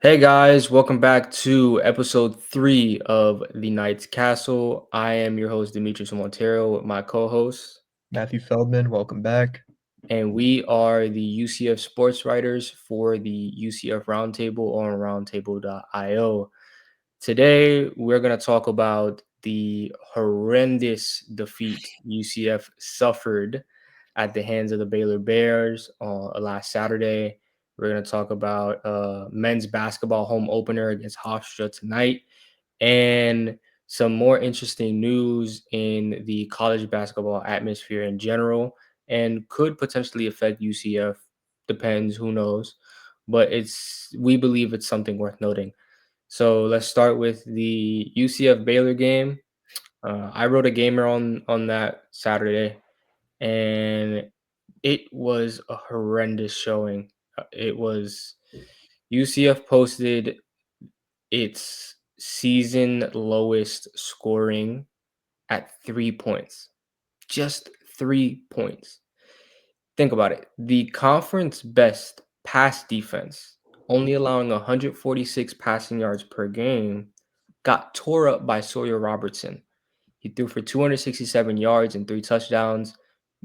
Hey guys, welcome back to episode 3 of the KnightCASTle. I am your host, Demetrius Montero, with my co host, Matthew Feldman, welcome back. and we are the UCF sports writers for the UCF Roundtable on roundtable.io. Today, we're going to talk about the horrendous defeat UCF suffered at the hands of the Baylor Bears last Saturday. We're going to talk about men's basketball home opener against Hofstra tonight and some more interesting news in the college basketball atmosphere in general and could potentially affect UCF. Depends, who knows. But we believe it's something worth noting. So let's start with the UCF Baylor game. I wrote a gamer on that Saturday, and it was a horrendous showing. It was UCF posted its season lowest scoring at 3 points, just 3 points. Think about it. The conference best pass defense, only allowing 146 passing yards per game, got tore up by Sawyer Robertson. He threw for 267 yards and 3 touchdowns.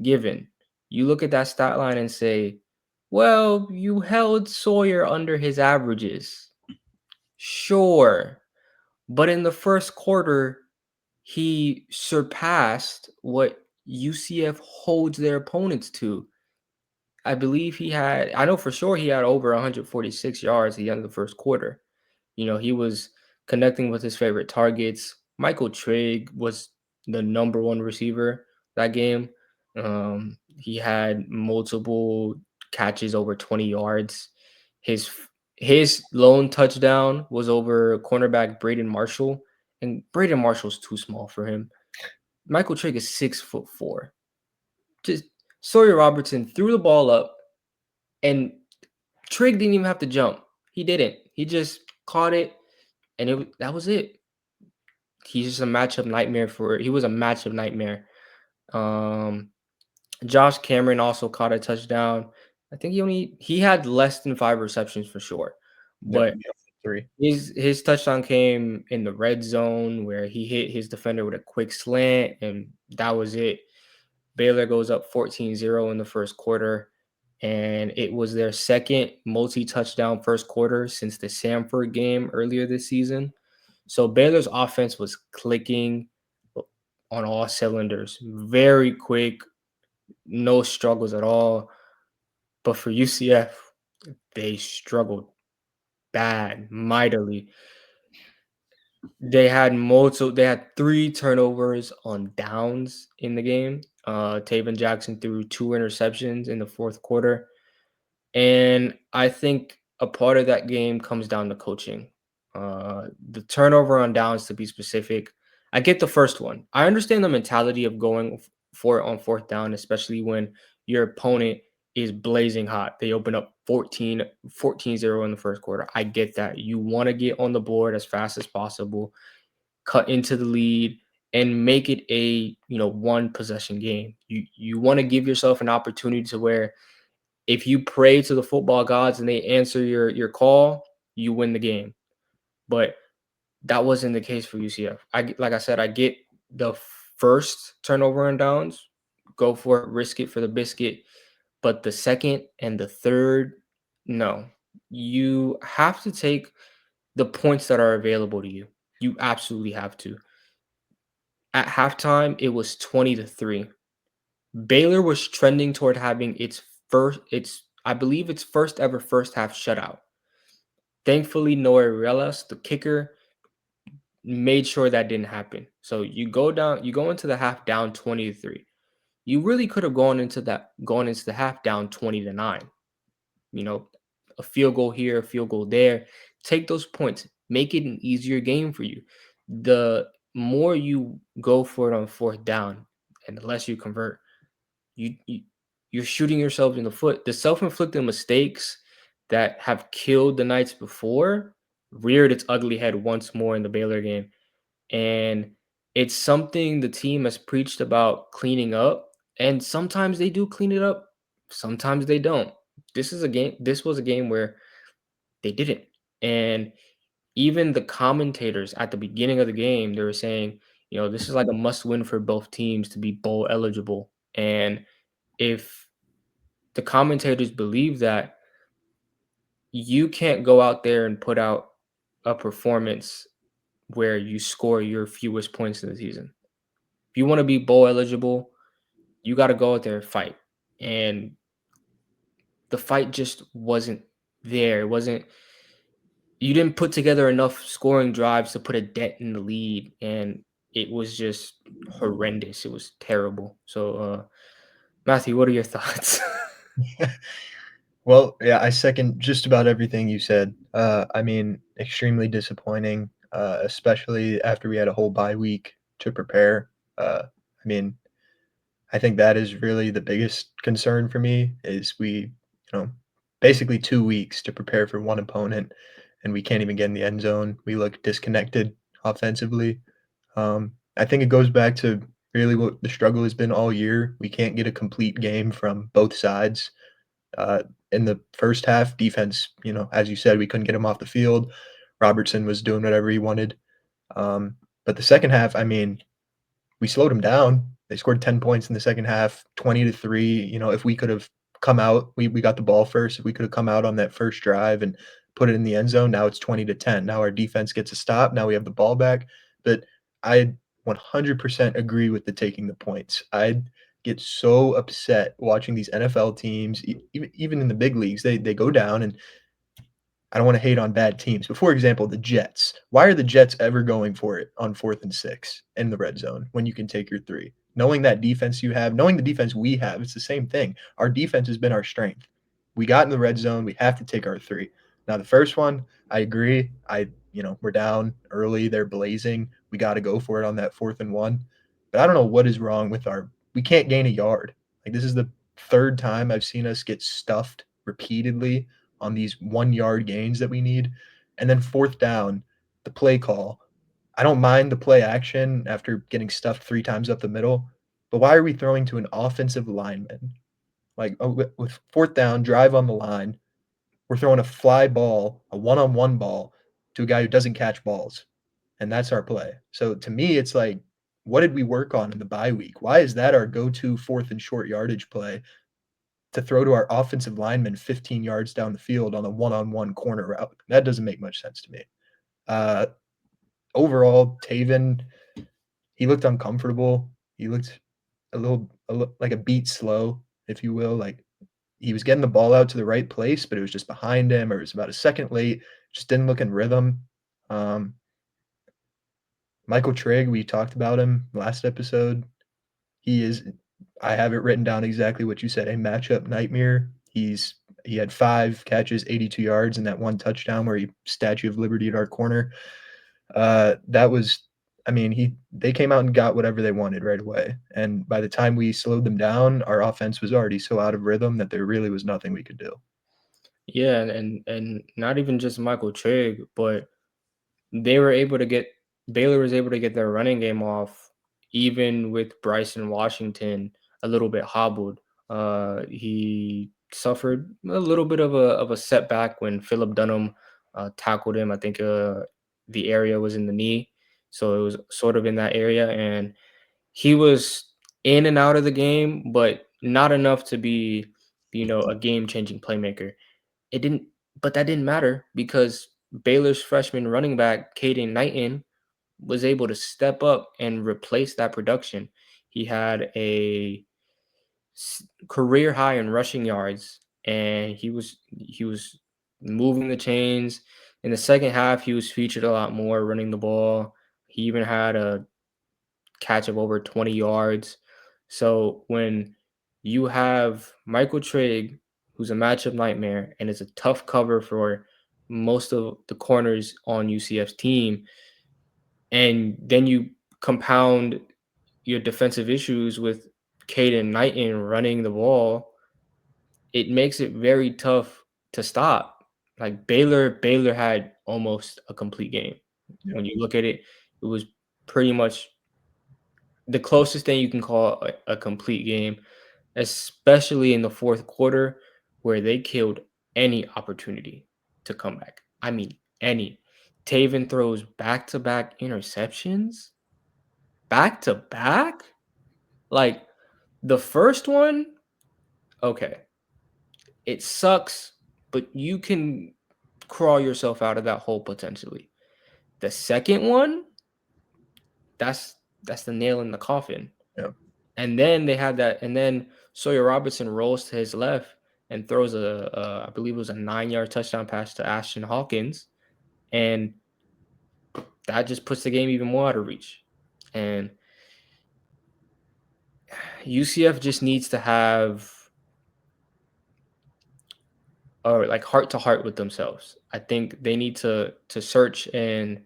Given, you look at that stat line and say, well, you held Sawyer under his averages. Sure. But in the first quarter, he surpassed what UCF holds their opponents to. I know for sure he had over 146 yards at the end of the first quarter. He was connecting with his favorite targets. Michael Trigg was the number one receiver that game. He had multiple catches over 20 yards. His his lone touchdown was over cornerback Braden Marshall, and Braden Marshall's too small for him. Michael Trigg is 6'4". Just Sawyer Robertson threw the ball up, and Trigg didn't even have to jump. He didn't. He just caught it, and that was it. He was a matchup nightmare. Um, Josh Cameron also caught a touchdown. I think he had less than 5 receptions for sure, Yep, but yeah, 3. his touchdown came in the red zone where he hit his defender with a quick slant, and that was it. Baylor goes up 14-0 in the first quarter, and it was their second multi-touchdown first quarter since the Samford game earlier this season. So Baylor's offense was clicking on all cylinders, very quick, no struggles at all. But for UCF, they struggled bad, mightily. They had 3 turnovers on downs in the game. Taven Jackson threw 2 interceptions in the fourth quarter. And I think a part of that game comes down to coaching. The turnover on downs, to be specific. I get the first one. I understand the mentality of going for it on fourth down, especially when your opponent is blazing hot. They open up 14-0 in the first quarter. I get that. You want to get on the board as fast as possible, cut into the lead, and make it a one possession game. You want to give yourself an opportunity to where if you pray to the football gods and they answer your call, you win the game. But that wasn't the case for UCF. Like I said, I get the first turnover and downs, go for it, risk it for the biscuit. But the second and the third, no. You have to take the points that are available to you. You absolutely have to. At halftime, it was 20-3. Baylor was trending toward having I believe its first ever first half shutout. Thankfully, Noah Relas, the kicker, made sure that didn't happen. So you go into the half down 20-3. You really could have gone into the half down 20-9. You know, a field goal here, a field goal there. Take those points. Make it an easier game for you. The more you go for it on fourth down and the less you convert, you, you you're shooting yourself in the foot. The self-inflicted mistakes that have killed the Knights before reared its ugly head once more in the Baylor game. And it's something the team has preached about cleaning up. And sometimes they do clean it up, sometimes they don't. This was a game where they didn't. And even the commentators at the beginning of the game, they were saying, this is like a must win for both teams to be bowl eligible. And if the commentators believe that, you can't go out there and put out a performance where you score your fewest points in the season. If you want to be bowl eligible, you got to go out there and fight. And the fight just wasn't there. It wasn't, you didn't put together enough scoring drives to put a dent in the lead. And it was just horrendous. It was terrible. So, Matthew, what are your thoughts? Well, yeah, I second just about everything you said. I mean, extremely disappointing, especially after we had a whole bye week to prepare. I mean, I think that is really the biggest concern for me is we, basically 2 weeks to prepare for one opponent, and we can't even get in the end zone. We look disconnected offensively. I think it goes back to really what the struggle has been all year. We can't get a complete game from both sides. Uh, in the first half, defense, as you said, we couldn't get him off the field. Robertson was doing whatever he wanted. But the second half, I mean, we slowed them down. They scored 10 points in the second half, 20-3. If we could have come out, we got the ball first. If we could have come out on that first drive and put it in the end zone, now it's 20-10. Now our defense gets a stop. Now we have the ball back. But I 100% agree with the taking the points. I'd get so upset watching these NFL teams, even in the big leagues, they go down and I don't want to hate on bad teams, but for example, the Jets. Why are the Jets ever going for it on 4th and 6 in the red zone when you can take your 3? Knowing that defense you have, knowing the defense we have, it's the same thing. Our defense has been our strength. We got in the red zone, we have to take our 3. Now the first one, I agree. We're down early, they're blazing. We got to go for it on that 4th and 1. But I don't know what is wrong with we can't gain a yard. Like this is the third time I've seen us get stuffed repeatedly on these 1 yard gains that we need. And then 4th down, the play call. I don't mind the play action after getting stuffed 3 times up the middle, but why are we throwing to an offensive lineman? Like with 4th down, drive on the line, we're throwing a fly ball, a one-on-one ball to a guy who doesn't catch balls. And that's our play. So to me, it's like, what did we work on in the bye week? Why is that our go-to 4th and short yardage play to throw to our offensive lineman 15 yards down the field on a one-on-one corner route? That doesn't make much sense to me. Uh, Overall, Taven, he looked uncomfortable. He looked like a beat slow, if you will. Like he was getting the ball out to the right place, but it was just behind him, or it was about a second late. Just didn't look in rhythm. Um, Michael Trigg, we talked about him last episode. He is I have it written down exactly what you said, a matchup nightmare. He had 5 catches, 82 yards, and that 1 touchdown where he Statue of Liberty at our corner. That was I mean, they came out and got whatever they wanted right away, and by the time we slowed them down, our offense was already so out of rhythm that there really was nothing we could do. Yeah, and not even just Michael Trigg, but they were able to get Baylor was able to get their running game off even with Bryson Washington a little bit hobbled. He suffered a little bit of a setback when Philip Dunham tackled him. I think the area was in the knee, so it was sort of in that area, and he was in and out of the game, but not enough to be, a game-changing playmaker. It didn't but that didn't matter because Baylor's freshman running back, Caden Knighton, was able to step up and replace that production. He had a career high in rushing yards, and he was moving the chains. In the second half, he was featured a lot more running the ball. He even had a catch of over 20 yards. So when you have Michael Trigg, who's a matchup nightmare and is a tough cover for most of the corners on UCF's team, and then you compound your defensive issues with Caden Knighton running the ball, it makes it very tough to stop. Like Baylor had almost a complete game. Yeah. When you look at it, it was pretty much the closest thing you can call a complete game, especially in the fourth quarter where they killed any opportunity to come back. I mean, Any. Taven throws back-to-back interceptions? Back-to-back? Like, the first one, okay, it sucks, but you can crawl yourself out of that hole potentially. The second one, that's that's the nail in the coffin. Yeah. And then they had that, and then Sawyer Robertson rolls to his left and throws I believe it was a 9-yard touchdown pass to Ashton Hawkins, and that just puts the game even more out of reach. And UCF just needs to have or like heart to heart with themselves. I think they need to search and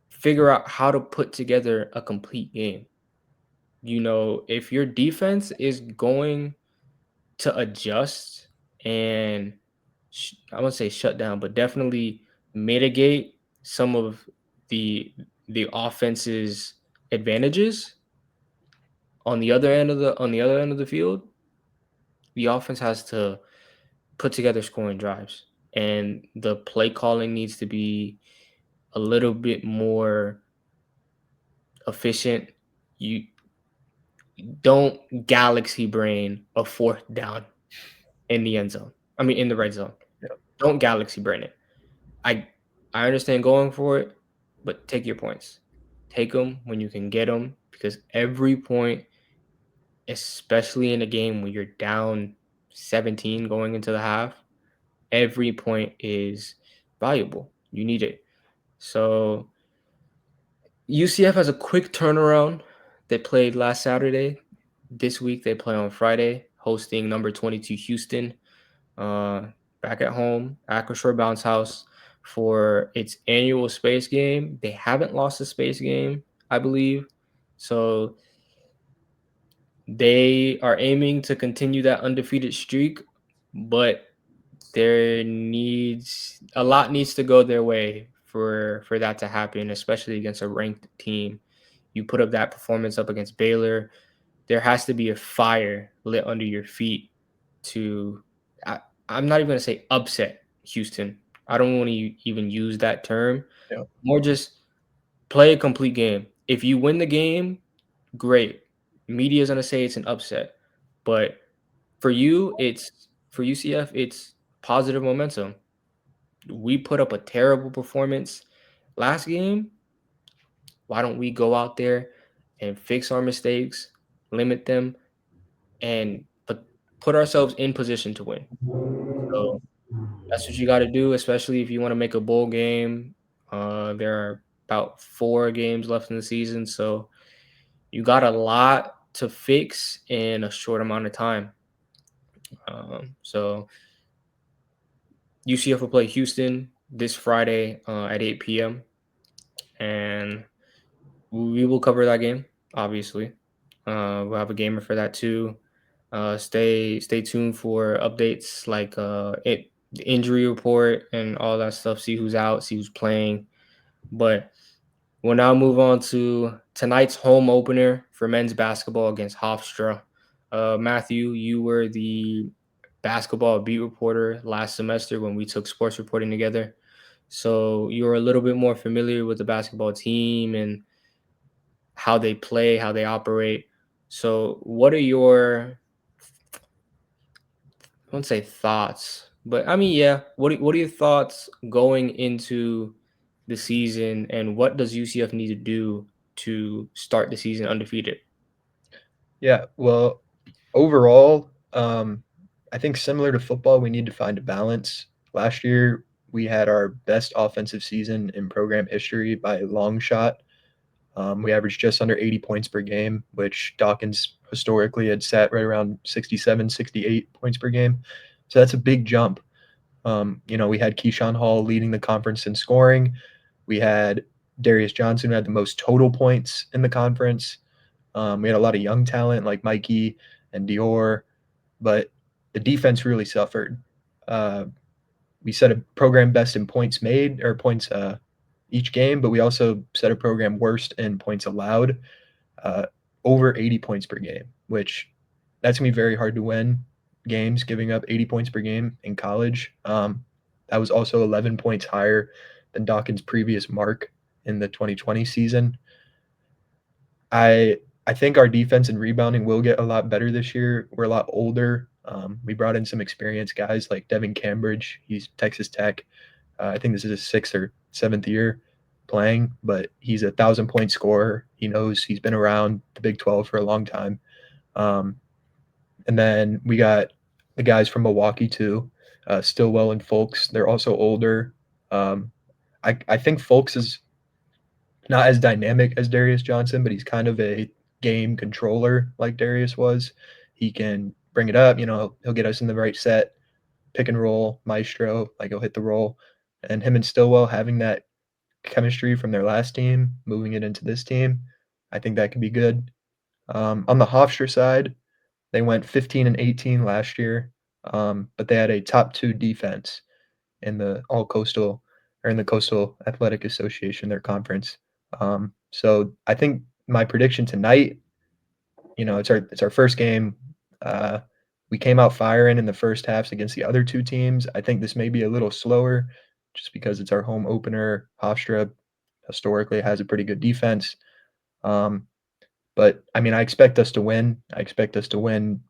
figure out how to put together a complete game. If your defense is going to adjust and I won't say shut down, but definitely mitigate some of the offense's advantages on the other end of the field, the offense has to put together scoring drives, and the play calling needs to be a little bit more efficient. You don't galaxy brain a fourth down in the end zone. I mean, in the red zone. Yeah. Don't galaxy brain it. I I understand going for it, but take your points. Take them when you can get them because every point, especially in a game where you're down 17 going into the half, every point is valuable. You need it. So UCF has a quick turnaround. They played last Saturday. This week they play on Friday, hosting number 22 Houston, uh, back at home, Acrisure Bounce House for its annual space game. They haven't lost a space game, I believe. So they are aiming to continue that undefeated streak, but a lot needs to go their way for that to happen, especially against a ranked team. You put up that performance up against Baylor, there has to be a fire lit under your feet to I, I'm not even going to say upset Houston. I don't want to even use that term. Yeah. More just play a complete game. If you win the game, great. Media is going to say it's an upset. But for UCF, it's positive momentum. We put up a terrible performance last game. Why don't we go out there and fix our mistakes, limit them, and put ourselves in position to win? So that's what you got to do, especially if you want to make a bowl game. There are about 4 games left in the season, so you got a lot to fix in a short amount of time. So UCF will play Houston this Friday at 8 p.m. and we will cover that game. Obviously, we'll have a gamer for that too. Stay tuned for updates like the injury report and all that stuff. See who's out, see who's playing. But we'll now move on to tonight's home opener for men's basketball against Hofstra. Matthew, you were the basketball beat reporter last semester when we took sports reporting together. So you're a little bit more familiar with the basketball team and how they play, how they operate. So what are your, I won't say thoughts, but I mean, yeah, what are your thoughts going into the season and what does UCF need to do to start the season undefeated? Yeah. Well, overall, I think similar to football, we need to find a balance. Last year, we had our best offensive season in program history by a long shot. We averaged just under 80 points per game, which Dawkins historically had sat right around 67, 68 points per game. So that's a big jump. We had Keyshawn Hall leading the conference in scoring. We had Darius Johnson, who had the most total points in the conference. We had a lot of young talent like Mikey and Dior, but the defense really suffered. Uh, we set a program best in points made or points each game, but we also set a program worst in points allowed, uh, over 80 points per game, which that's going to be very hard to win games, giving up 80 points per game in college. That was also 11 points higher than Dawkins' previous mark in the 2020 season. I I think our defense and rebounding will get a lot better this year. We're a lot older. We brought in some experienced guys like Devin Cambridge. He's Texas Tech. I think this is his 6th or 7th year playing, but he's a 1,000-point scorer. He knows he's been around the Big 12 for a long time. Um, and then we got the guys from Milwaukee too, Stillwell and Folks. They're also older. Um, I think Folks is not as dynamic as Darius Johnson, but he's kind of a game controller like Darius was. He can bring it up, he'll get us in the right set, pick and roll, maestro, like he'll hit the roll. And him and Stillwell having that chemistry from their last team, moving it into this team, I think that could be good. On the Hofstra side, they went 15 and 18 last year, but they had a top 2 defense in the All Coastal or in the Coastal Athletic Association, their conference. So I think my prediction tonight, it's our first game. Uh, we came out firing in the first halves against the other 2 teams. I think this may be a little slower just because it's our home opener. Hofstra historically has a pretty good defense. Um, but I mean, I expect us to win. I expect us to win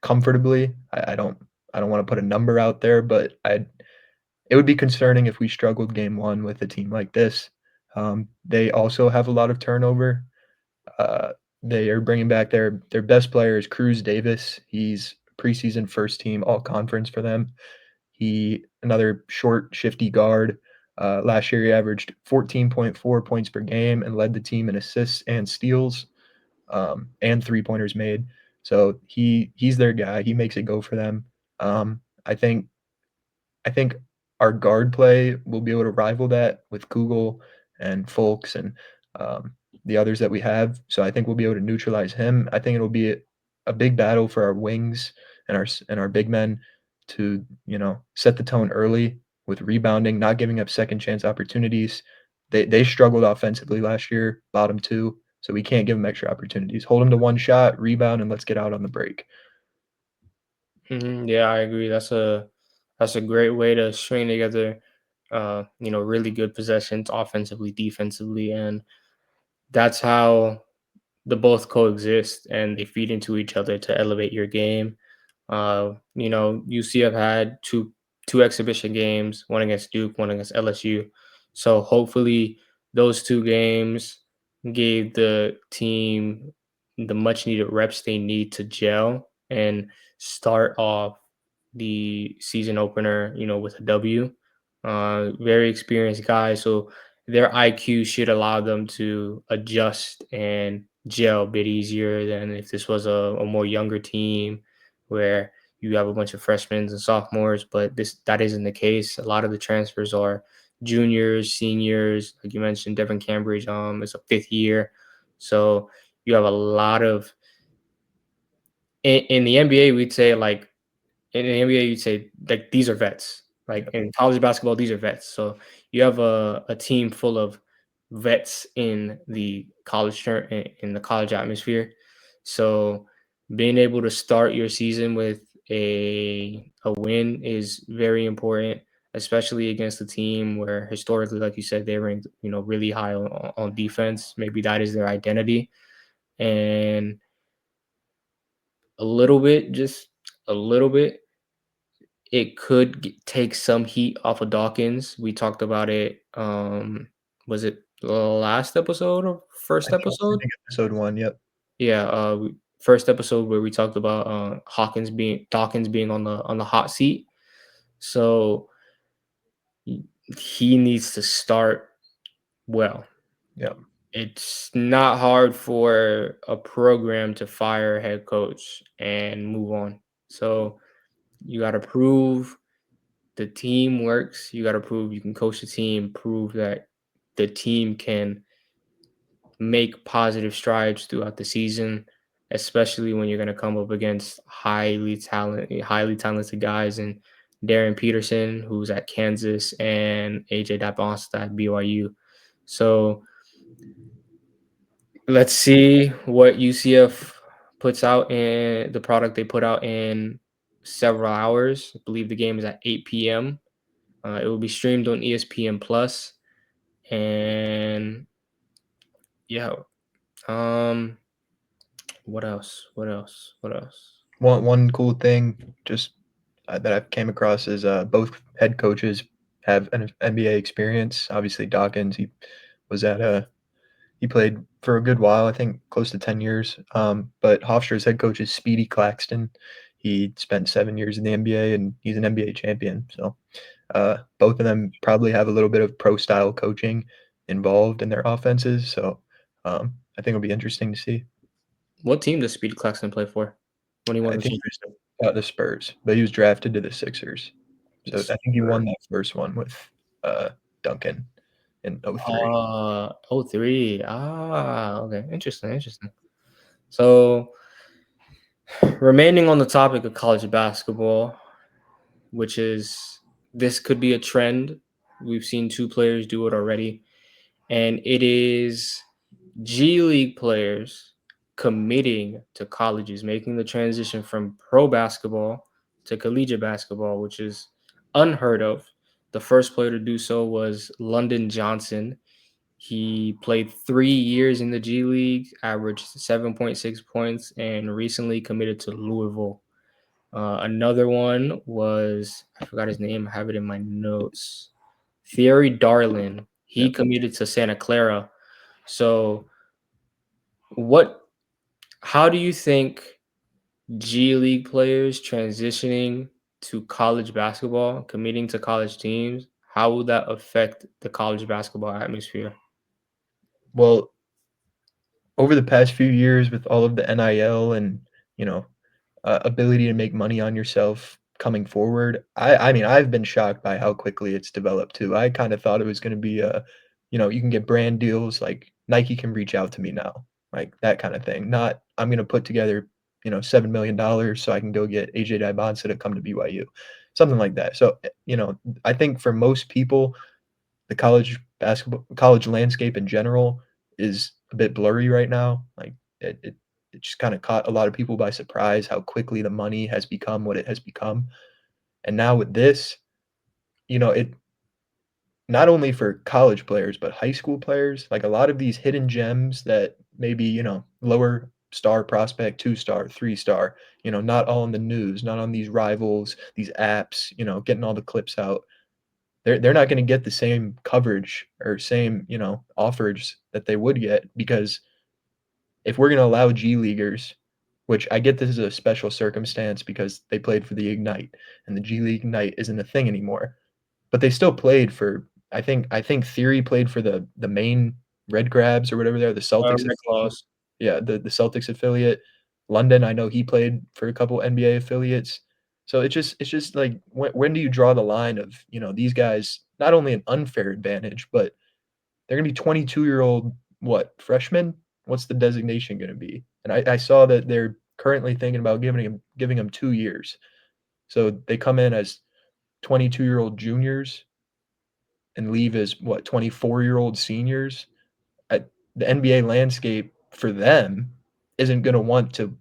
comfortably. I don't want to put a number out there, but it would be concerning if we struggled game 1 with a team like this. They also have a lot of turnover. Uh, they are bringing back their best player is Cruz Davis. He's preseason first team all conference for them. He another short, shifty guard. Last year he averaged 14.4 points per game and led the team in assists and steals, and 3-pointers made. So he's their guy. He makes it go for them. I think our guard play will be able to rival that with Kugel and Folks and um, the others that we have. So I think we'll be able to neutralize him. I think it'll be a big battle for our wings and our big men to set the tone early with rebounding, not giving up second chance opportunities. They struggled offensively last year, bottom 2, so we can't give them extra opportunities. Hold them to one shot, rebound, and let's get out on the break. Yeah, I agree. That's a great way to string together, really good possessions offensively, defensively, and that's how the both coexist and they feed into each other to elevate your game. UCF had two exhibition games, one against Duke, one against LSU. So hopefully those two games gave the team the much needed reps they need to gel and start off the season opener, with a W. Very experienced guys, so their IQ should allow them to adjust and gel a bit easier than if this was a more younger team where you have a bunch of freshmen and sophomores, but that isn't the case. A lot of the transfers are juniors, seniors, like you mentioned, Devin Cambridge is a 5th year. So you have a lot of in the NBA, we'd say like in the NBA, you'd say like these are vets. Like in college basketball, these are vets. So you have a team full of vets in the in the college atmosphere. So being able to start your season with a win is very important, especially against a team where historically, like you said, they ranked really high on defense. Maybe that is their identity, and just a little bit it could take some heat off of Dawkins. We talked about it. Was it the last episode or first I episode? think episode 1, yep. Yeah, first episode where we talked about Dawkins being on the hot seat. So he needs to start well. Yep. It's not hard for a program to fire a head coach and move on. So you got to prove the team works. You got to prove you can coach the team, prove that the team can make positive strides throughout the season, especially when you're going to come up against highly talented guys and Darren Peterson, who's at Kansas, and AJ Daponsta at BYU. So let's see what UCF puts out in the product they put out in several hours. I believe the game is at 8 p.m. It will be streamed on ESPN Plus, and yeah. Um, what else? What else? What else? One cool thing just that I've came across is both head coaches have an NBA experience. Obviously, Dawkins was at he played for a good while, I think close to 10 years. But Hofstra's head coach is Speedy Claxton. He spent 7 years in the NBA and he's an NBA champion. So both of them probably have a little bit of pro style coaching involved in their offenses. So I think it'll be interesting to see. What team does Speed Claxton play for when he won I the think championship? the Spurs, but he was drafted to the Sixers. The So I think he Spurs. won that first one with uh, Duncan in '03. Oh 03. Okay. Interesting. Interesting. So, remaining on the topic of college basketball, which is this could be a trend. We've seen two players do it already, and it is G League players committing to colleges, making the transition from pro basketball to collegiate basketball, which is unheard of. The first player to do so was London Johnson. He played 3 years in the G League, averaged 7.6 points, and recently committed to Louisville. Another one was, I forgot his name, I have it in my notes. Thierry Darlin. He Yep. committed to Santa Clara. So, what how do you think G League players transitioning to college basketball, committing to college teams, how will that affect the college basketball atmosphere? Well, over the past few years with all of the NIL and, you know, ability to make money on yourself coming forward, I mean, I've been shocked by how quickly it's developed too. I kinda thought it was gonna be you can get brand deals, like, Nike can reach out to me now, like, that kinda thing. Not, "I'm gonna put together, $7,000,000 so I can go get AJ Dybonsa to come to BYU." Something like that. So, I think for most people the college landscape in general is a bit blurry right now. Like it just kind of caught a lot of people by surprise how quickly the money has become what it has become. And now with this, it not only for college players but high school players, like a lot of these hidden gems that maybe, lower star prospect, 2 star, 3 star, not all in the news, not on these rivals, these apps, getting all the clips out. They're not gonna get the same coverage or same, offers that they would get because if we're gonna allow G leaguers, which I get this is a special circumstance because they played for the Ignite, and the G League Ignite isn't a thing anymore, but they still played for I think Theory played for the main Red Grabs or whatever they are, the Celtics Red affiliate. Claws. Yeah, the Celtics affiliate. London, I know he played for a couple NBA affiliates. So it's just like when do you draw the line of, these guys not only an unfair advantage, but they're gonna be 22-year-old what, freshmen? What's the designation gonna be? And I saw that they're currently thinking about giving them 2 years. So they come in as 22-year-old juniors and leave as what, 24-year-old seniors. The NBA landscape for them isn't going to want to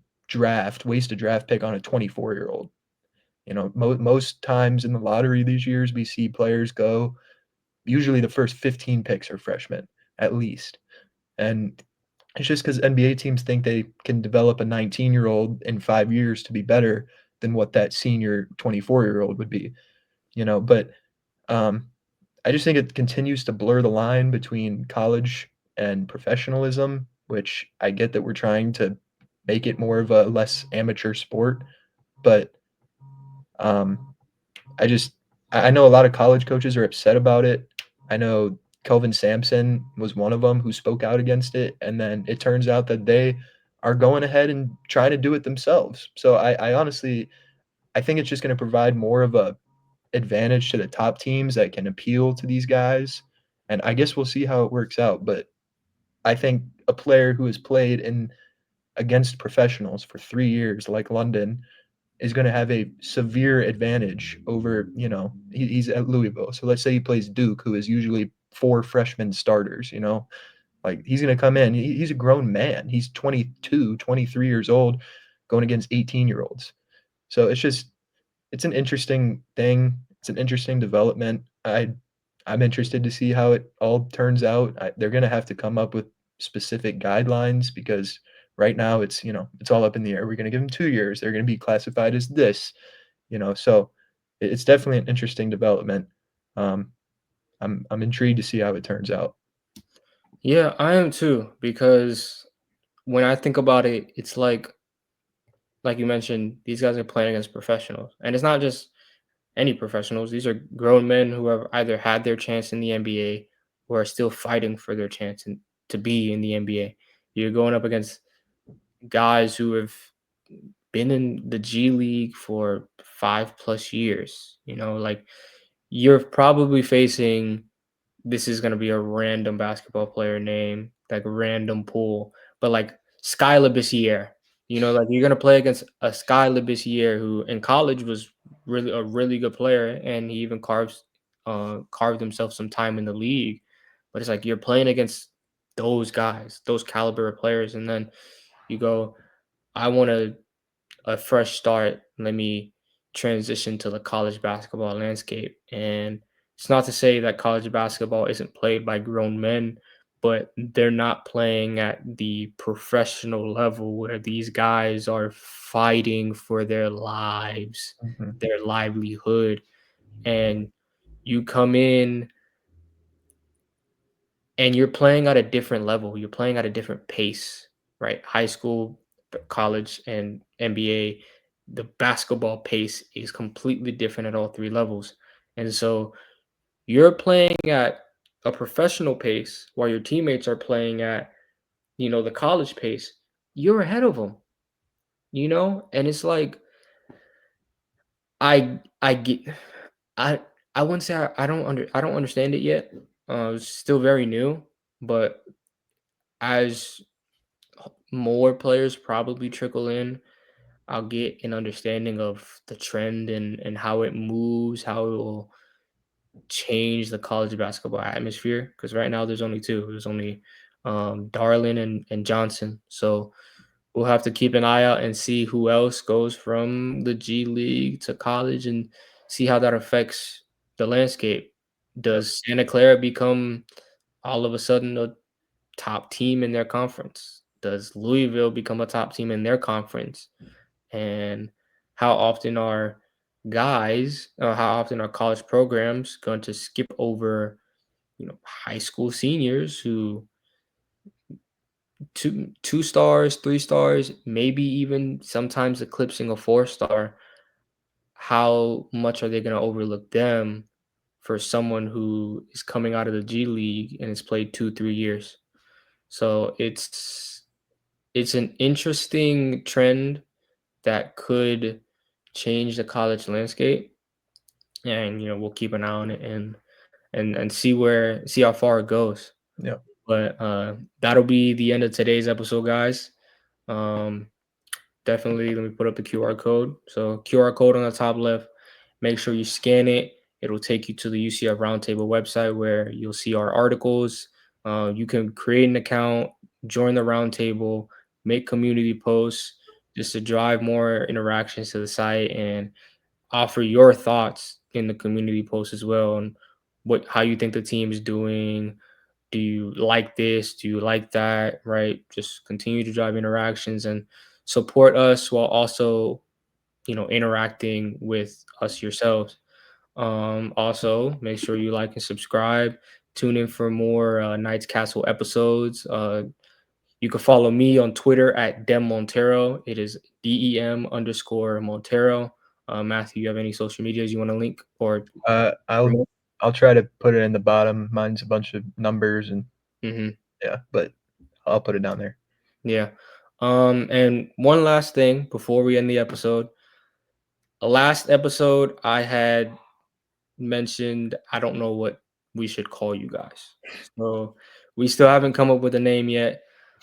waste a draft pick on a 24-year-old. Most times in the lottery these years, we see players go. Usually, the first 15 picks are freshmen, at least, and it's just because NBA teams think they can develop a 19-year-old in 5 years to be better than what that senior 24-year-old would be. But um, I just think it continues to blur the line between college and professionalism, which I get that we're trying to make it more of a less amateur sport, but um, I just I know a lot of college coaches are upset about it. I know Kelvin Sampson was one of them who spoke out against it, and then it turns out that they are going ahead and trying to do it themselves. So I honestly I think it's just going to provide more of a advantage to the top teams that can appeal to these guys. And I guess we'll see how it works out. But I think a player who has played in against professionals for 3 years, like London, is going to have a severe advantage over, he's at Louisville. So let's say he plays Duke, who is usually 4 freshman starters, like he's going to come in. He's a grown man. He's 22, 23 years old going against 18-year-olds. So it's an interesting thing. It's an interesting development. I I'm interested to see how it all turns out. They're gonna have to come up with specific guidelines because right now it's, it's all up in the air. We're gonna give them 2 years. They're gonna be classified as this, so it's definitely an interesting development. Um, I'm intrigued to see how it turns out. Yeah, I am too, because when I think about it, it's like you mentioned, these guys are playing against professionals. And it's not just any professionals. These are grown men who have either had their chance in the NBA or are still fighting for their chance to be in the NBA. You're going up against guys who have been in the G League for 5+ years. Like you're probably facing, this is gonna be a random basketball player name, like a random pool, but like Sky Labissiere. Like you're gonna play against a Sky Labissiere who in college was really a really good player, and he even carved himself some time in the league. But it's like you're playing against those guys, those caliber of players, and then you go, I want a fresh start. Let me transition to the college basketball landscape. And it's not to say that college basketball isn't played by grown men, but they're not playing at the professional level where these guys are fighting for their lives, Mhm. their livelihood. And you come in and you're playing at a different level. You're playing at a different pace, right? High school, college, and NBA, the basketball pace is completely different at all three levels. And so you're playing at a professional pace while your teammates are playing at, the college pace. You're ahead of them, And it's like I get I I wouldn't say I don't understand it yet. It's still very new, but as more players probably trickle in, I'll get an understanding of the trend and how it moves, how it will change the college basketball atmosphere. Because right now there's only two. There's only Darlin and Johnson. So we'll have to keep an eye out and see who else goes from the G League to college and see how that affects the landscape. Yep. Does Santa Clara become all of a sudden a top team in their conference? Does Louisville become a top team in their conference? And how often are how often are college programs going to skip over, high school seniors who two stars, 3 stars, maybe even sometimes eclipsing a 4 star? How much are they going to overlook them for someone who is coming out of the G League and has played 2, 3 years? So it's an interesting trend that could change the college landscape, and we'll keep an eye on it and see how far it goes. Yep. But that'll be the end of today's episode, guys. um Definitely, let me put up the QR code. So QR code on the top left, make sure you scan it. It'll take you to the UCF Roundtable website where you'll see our articles. You can create an account, join the roundtable, make community posts just to drive more interactions to the site and offer your thoughts in the community post as well, and how you think the team is doing. Do you like this? Do you like that? Right? Just continue to drive interactions and support us while also, interacting with us yourselves. Also, make sure you like and subscribe. Tune in for more Knights Castle episodes. You can follow me on Twitter at Dem Montero. It is DEM_Montero. Matthew, you have any social medias you want to link or Uh, I'll promote? I'll try to put it in the bottom. Mine's a bunch of numbers and Hmm. yeah, but I'll put it down there. Yeah. And one last thing before we end the episode. Last episode, I had mentioned I don't know what we should call you guys. So we still haven't come up with a name yet.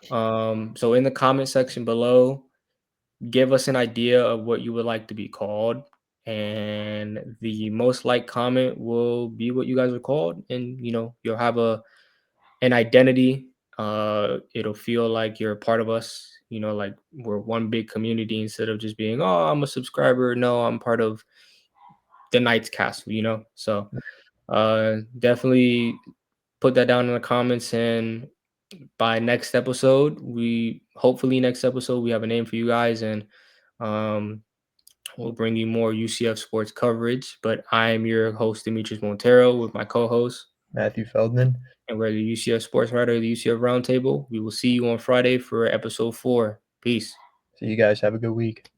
So in the comment section below, give us an idea of what you would like to be called. And the most liked comment will be what you guys are called. And you'll have an identity. It'll feel like you're a part of us, like we're one big community instead of just being, oh, I'm a subscriber. No, I'm part of the Knights Castle, So Definitely put that down in the comments, and by next episode, we have a name for you guys, and um, we'll bring you more UCF sports coverage. But I am your host, Demetrius Montero, with my co-host, Matthew Feldman. and we're the UCF sports writer of the UCF Roundtable. We will see you on Friday for episode 4. Peace. So you guys have a good week.